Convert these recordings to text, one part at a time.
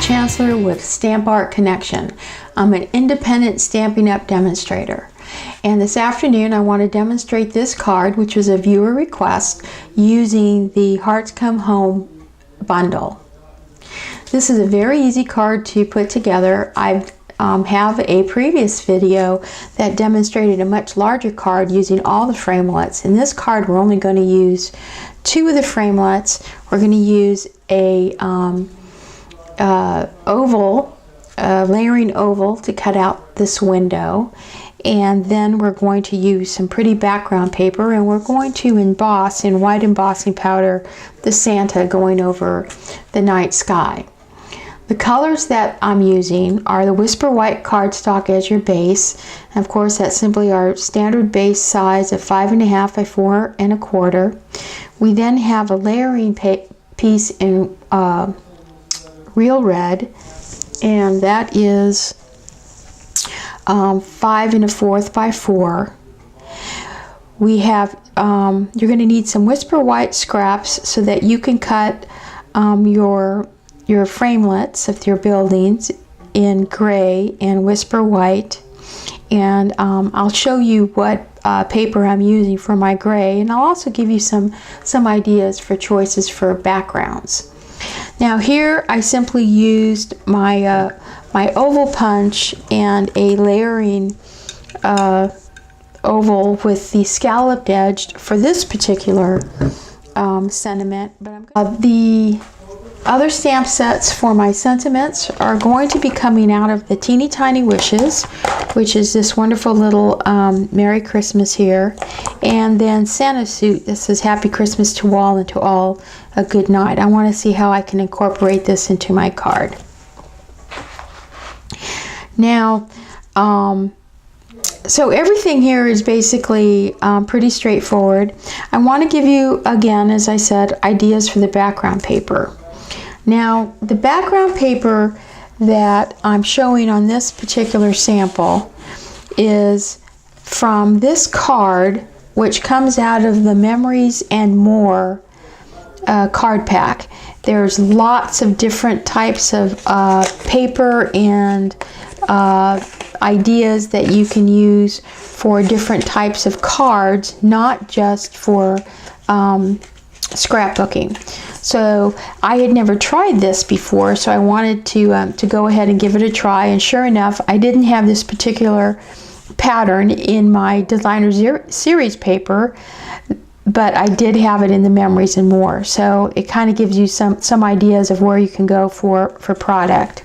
Chancellor with Stamp Art Connection. I'm an independent Stampin' Up! Demonstrator. And this afternoon I want to demonstrate this card, which was a viewer request, using the Hearts Come Home bundle. This is a very easy card to put together. I have a previous video that demonstrated a much larger card using all the framelits. In this card we're only going to use 2 of the framelits. We're going to use a layering oval to cut out this window, and then we're going to use some pretty background paper, and we're going to emboss in white embossing powder the Santa going over the night sky. The colors that I'm using are the Whisper White cardstock as your base, and of course that's simply our standard base size of 5.5 by 4 1/4. We then have a layering piece in real red, and that is 5 1/4 by 4. We have you're going to need some Whisper White scraps so that you can cut your framelits of your buildings in gray and Whisper White, and I'll show you what paper I'm using for my gray, and I'll also give you some ideas for choices for backgrounds. Now here I simply used my my oval punch and a layering oval with the scalloped edge for this particular sentiment. But the other stamp sets for my sentiments are going to be coming out of the Teeny Tiny Wishes, which is this wonderful little Merry Christmas here, and then Santa Suit. This is Happy Christmas to all and to all a good night. I want to see how I can incorporate this into my card. Now, so everything here is basically pretty straightforward. I want to give you, again, as I said, ideas for the background paper. Now, the background paper that I'm showing on this particular sample is from this card, which comes out of the Memories and More card pack. There's lots of different types of paper and ideas that you can use for different types of cards, not just for scrapbooking. So I had never tried this before, so I wanted to go ahead and give it a try, and sure enough, I didn't have this particular pattern in my Designer Series paper, but I did have it in the Memories and More, so it kind of gives you some ideas of where you can go for product.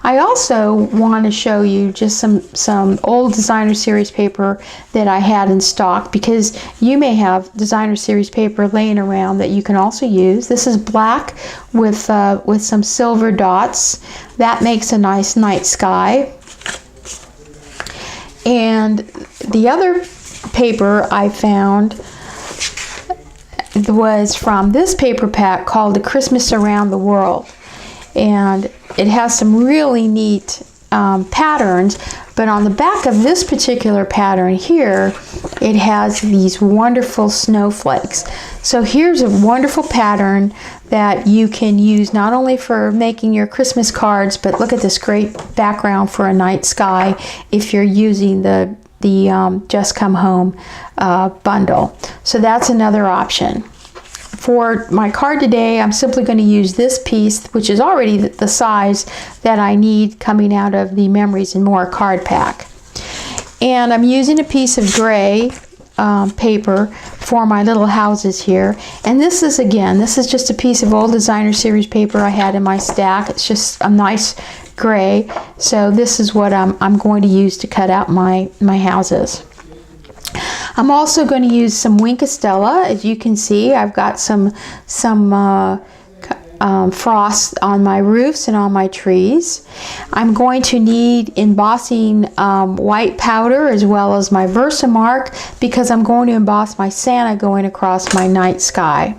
I also want to show you just some old Designer Series paper that I had in stock, because you may have Designer Series paper laying around that you can also use. This is black with some silver dots. That makes a nice night sky. And the other paper I found was from this paper pack called The Christmas Around the World. And it has some really neat patterns, but on the back of this particular pattern here, it has these wonderful snowflakes. So here's a wonderful pattern that you can use not only for making your Christmas cards, but look at this great background for a night sky if you're using the Just Come Home bundle. So that's another option. For my card today, I'm simply going to use this piece, which is already the size that I need coming out of the Memories and More card pack. And I'm using a piece of gray paper for my little houses here. And this is just a piece of old Designer Series paper I had in my stack. It's just a nice gray. So this is what I'm going to use to cut out my houses. I'm also going to use some Wink of Stella. As you can see, I've got some frost on my roofs and on my trees. I'm going to need embossing white powder as well as my Versamark, because I'm going to emboss my Santa going across my night sky.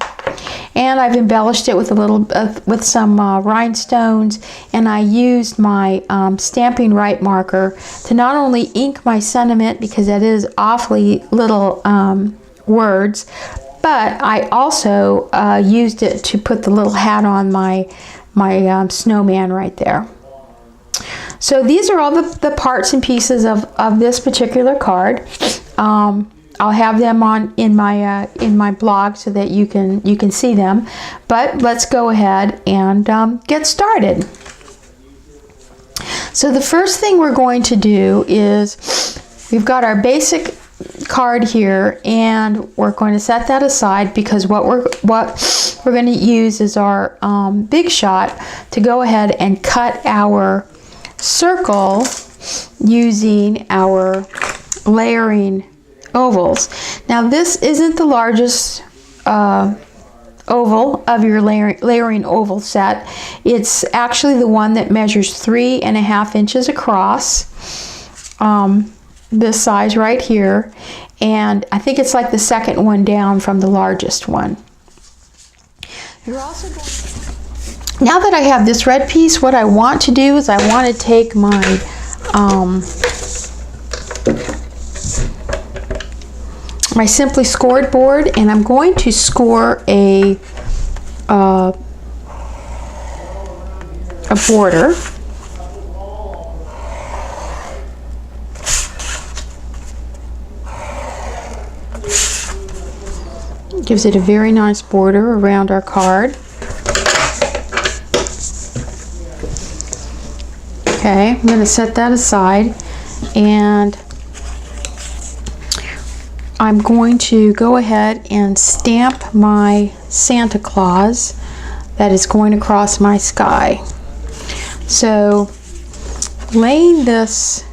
And I've embellished it with a little with some rhinestones, and I used my Stampin' Right marker to not only ink my sentiment, because that is awfully little words, but I also used it to put the little hat on my snowman right there. So these are all the parts and pieces of this particular card. I'll have them on in my blog so that you can see them. But let's go ahead and get started. So the first thing we're going to do is we've got our basic card here, and we're going to set that aside because what we're going to use is our Big Shot to go ahead and cut our circle using our layering ovals. Now this isn't the largest oval of your layering oval set. It's actually the one that measures 3.5 inches across, this size right here, and I think it's like the second one down from the largest one. You're also going to, now that I have this red piece, what I want to do is I want to take my my Simply Scored board, and I'm going to score a border. Gives it a very nice border around our card. Okay, I'm going to set that aside, and I'm going to go ahead and stamp my Santa Claus that is going across my sky. So laying this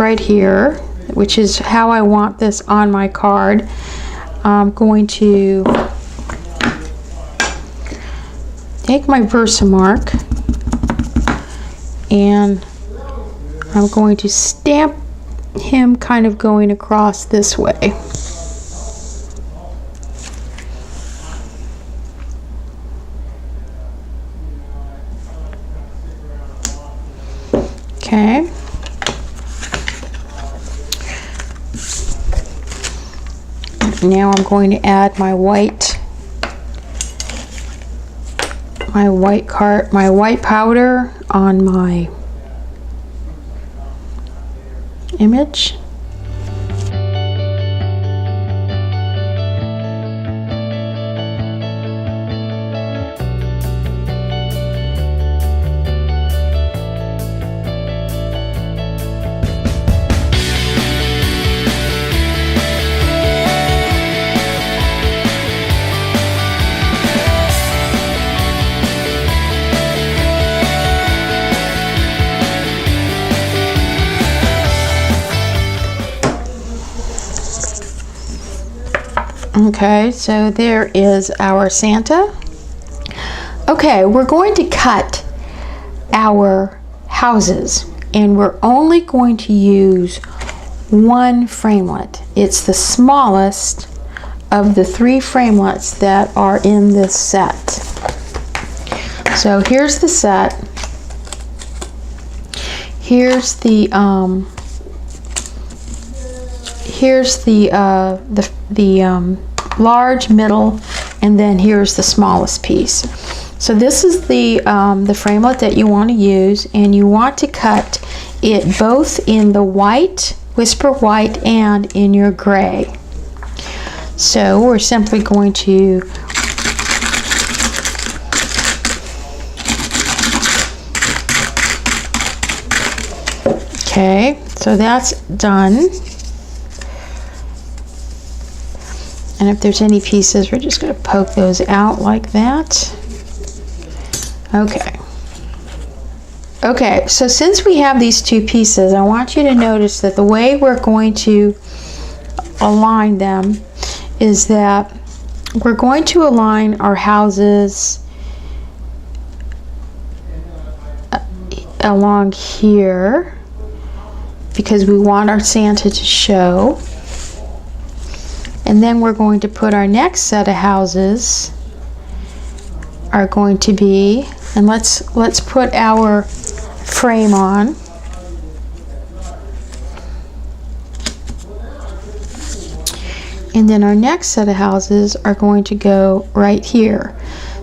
right here, which is how I want this on my card, I'm going to take my Versamark and I'm going to stamp him kind of going across this way. Okay. Now I'm going to add my white powder on my image. Okay, so there is our Santa. Okay, we're going to cut our houses, and we're only going to use one framelit. It's the smallest of the 3 framelits that are in this set. So here's the set. Here's the large, middle, and then here's the smallest piece. So this is the framelit that you want to use, and you want to cut it both in the white, whisper white, and in your gray. So we're simply going to okay, so that's done. And if there's any pieces, we're just going to poke those out like that. Okay. Okay, so since we have these 2 pieces, I want you to notice that the way we're going to align them is that we're going to align our houses along here because we want our Santa to show. And then we're going to put our next set of houses are going to be, and let's put our frame on. And then our next set of houses are going to go right here.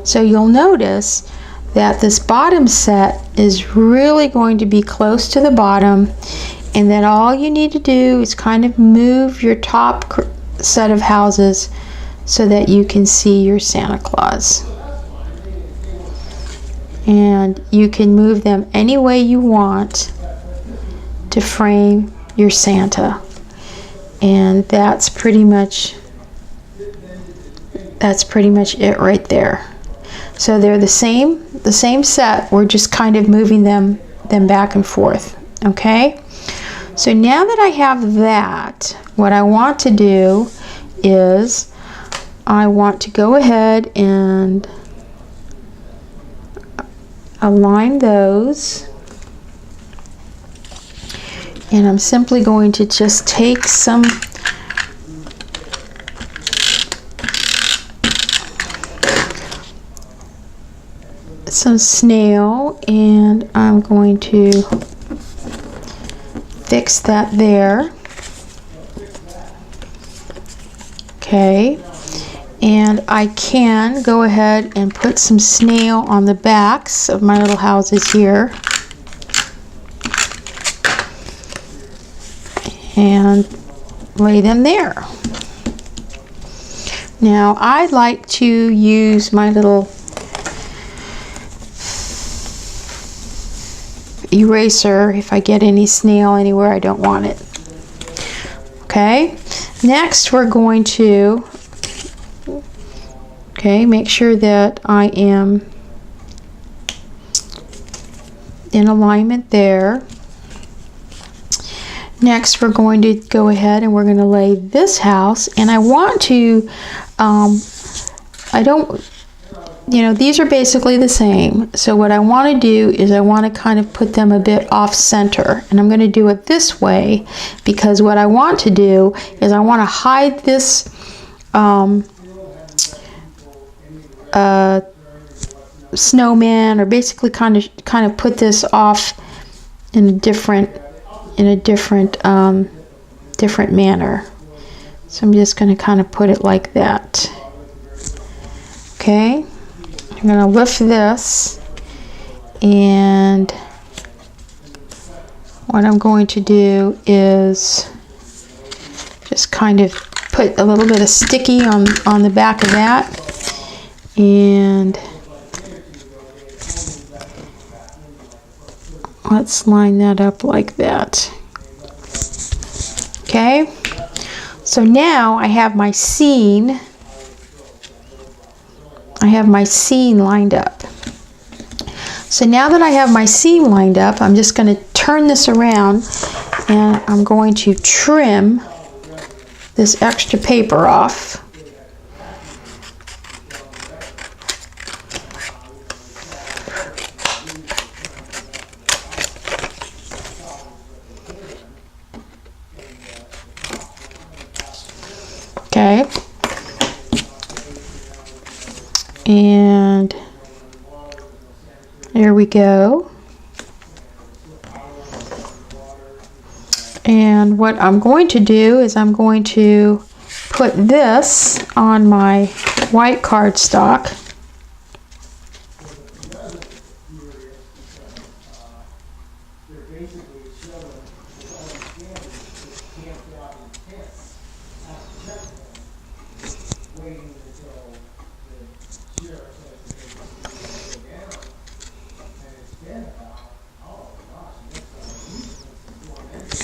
So you'll notice that this bottom set is really going to be close to the bottom, and then all you need to do is kind of move your top set of houses so that you can see your Santa Claus. And you can move them any way you want to frame your Santa. And that's pretty much it right there. So they're the same set. We're just kind of moving them back and forth. Okay? So now that I have that, what I want to do is I want to go ahead and align those, and I'm simply going to just take some SNAIL, and I'm going to fix that there. Okay, and I can go ahead and put some SNAIL on the backs of my little houses here, and lay them there. Now I like to use my little eraser if I get any SNAIL anywhere I don't want it. Okay, next we're going to make sure that I am in alignment there. Next we're going to go ahead and we're going to lay this house, and I want to these are basically the same, so what I want to do is I want to kind of put them a bit off center, and I'm going to do it this way because what I want to do is I want to hide this snowman, or basically kind of put this off in a different manner. So I'm just going to kind of put it like that. Okay, I'm going to lift this, and what I'm going to do is just kind of put a little bit of sticky on the back of that, and let's line that up like that. Okay, so now I have my scene. Lined up. So now that I have my scene lined up, I'm just going to turn this around, and I'm going to trim this extra paper off. Okay. And there we go. And what I'm going to do is I'm going to put this on my white cardstock.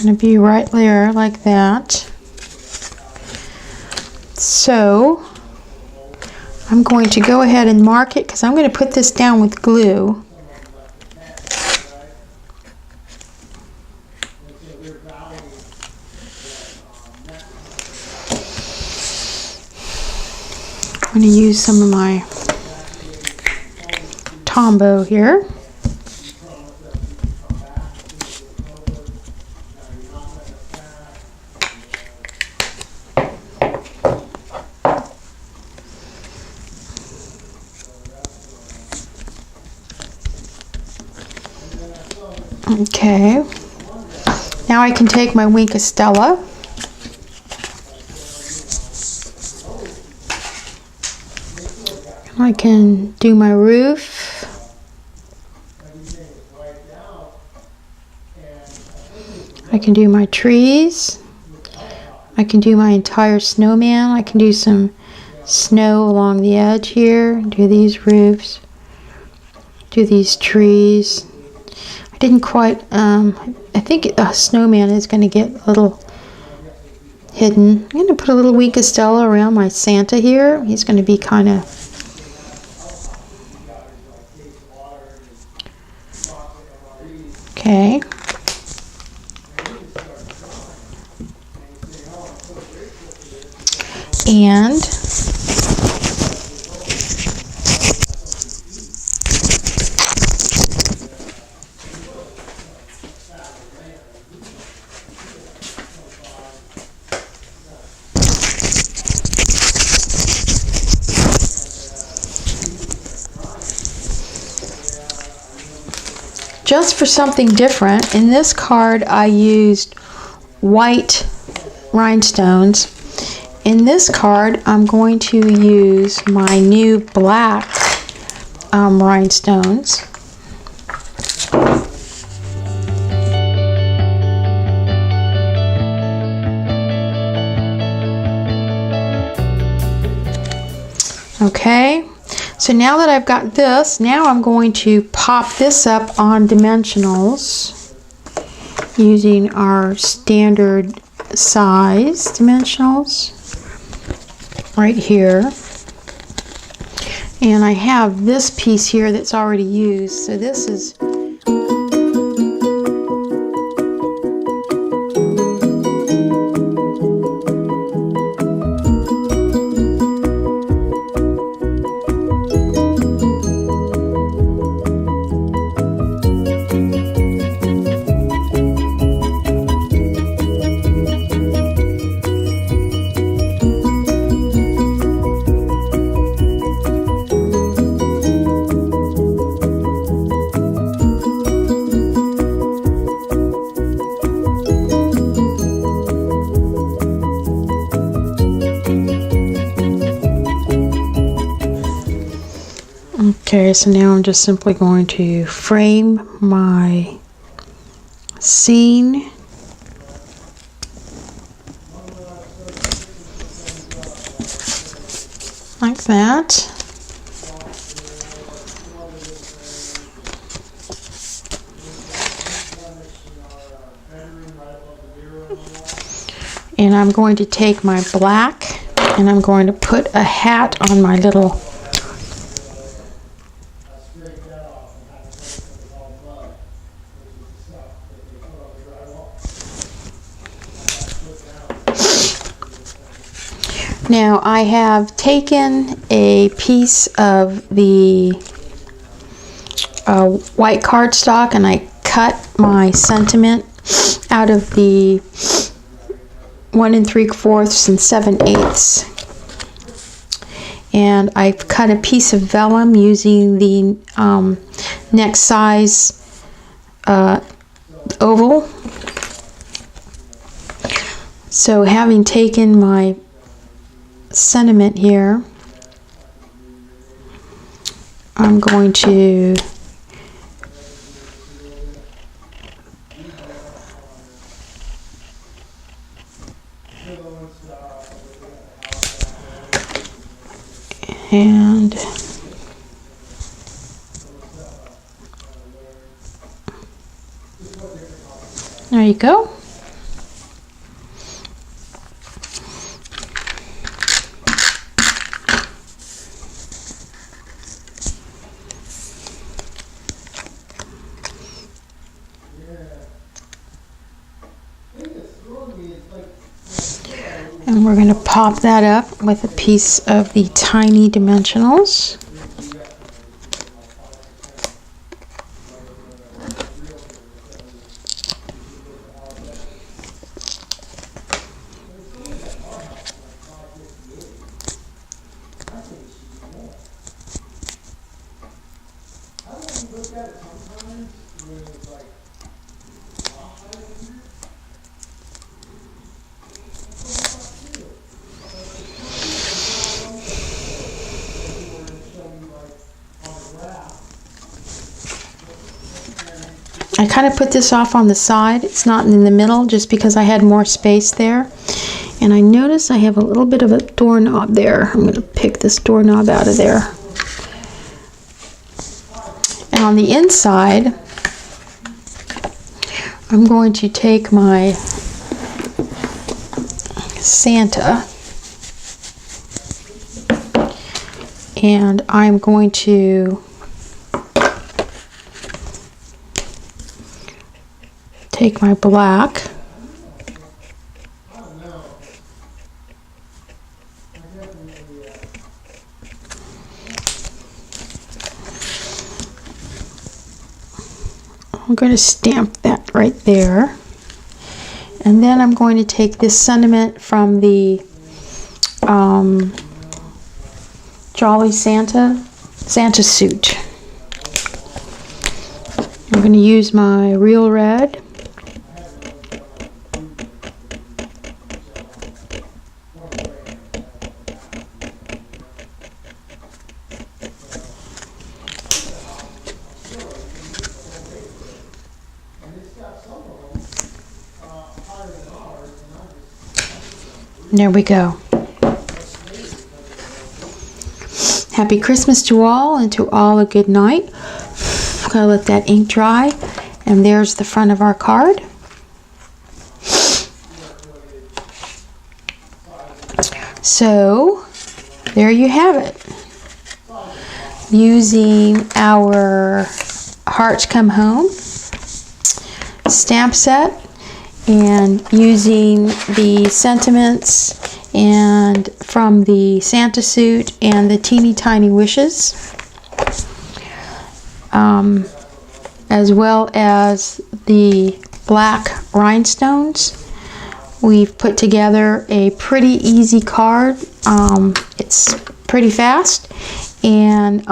Going to be right there like that. So I'm going to go ahead and mark it because I'm going to put this down with glue. I'm going to use some of my Tombow here. Okay, now I can take my wink of Stella I can do my roof. I can do my trees. I can do my entire snowman. I can do some snow along the edge here. Do these roofs. Do these trees. I didn't quite, I think a snowman is going to get a little hidden. I'm going to put a little wink of Stella around my Santa here. He's going to be kind of okay. And just for something different, in this card I used white rhinestones. In this card I'm going to use my new black rhinestones. Okay. So now that I've got this, now I'm going to pop this up on dimensionals using our standard size dimensionals right here. And I have this piece here that's already used. So this is okay, so now I'm just simply going to frame my scene. Like that. And I'm going to take my black and I'm going to put a hat on my little Now I have taken a piece of the white cardstock and I cut my sentiment out of the 1 3/4 and 7/8. And I've cut a piece of vellum using the next size oval. So having taken my sentiment here, I'm going to and there you go. And we're going to pop that up with a piece of the tiny dimensionals. I kind of put this off on the side. It's not in the middle just because I had more space there. And I notice I have a little bit of a doorknob there. I'm going to pick this doorknob out of there. And on the inside, I'm going to take my Santa and I'm going to take my black I'm going to stamp that right there, and then I'm going to take this sentiment from the Jolly Santa suit. I'm going to use my real red. There we go. Happy Christmas to all, and to all a good night. I'm gonna let that ink dry, and there's the front of our card. So there you have it. Using our Hearts Come Home stamp set, and using the sentiments and from the Santa suit and the teeny tiny wishes, as well as the black rhinestones, we've put together a pretty easy card. It's pretty fast, and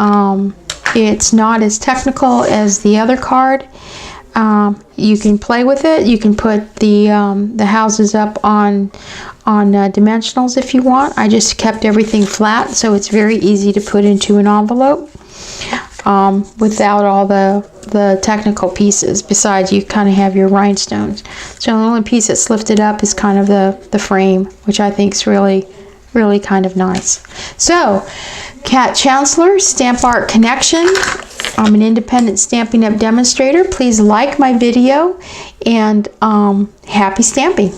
it's not as technical as the other card. You can play with it. You can put the houses up on dimensionals if you want. I just kept everything flat, so it's very easy to put into an envelope without all the technical pieces. Besides, you kind of have your rhinestones. So the only piece that's lifted up is kind of the frame, which I think is really kind of nice. So, Kat Chancellor, Stamp Art Connection. I'm an independent Stampin' Up! Demonstrator. Please like my video, and happy stamping.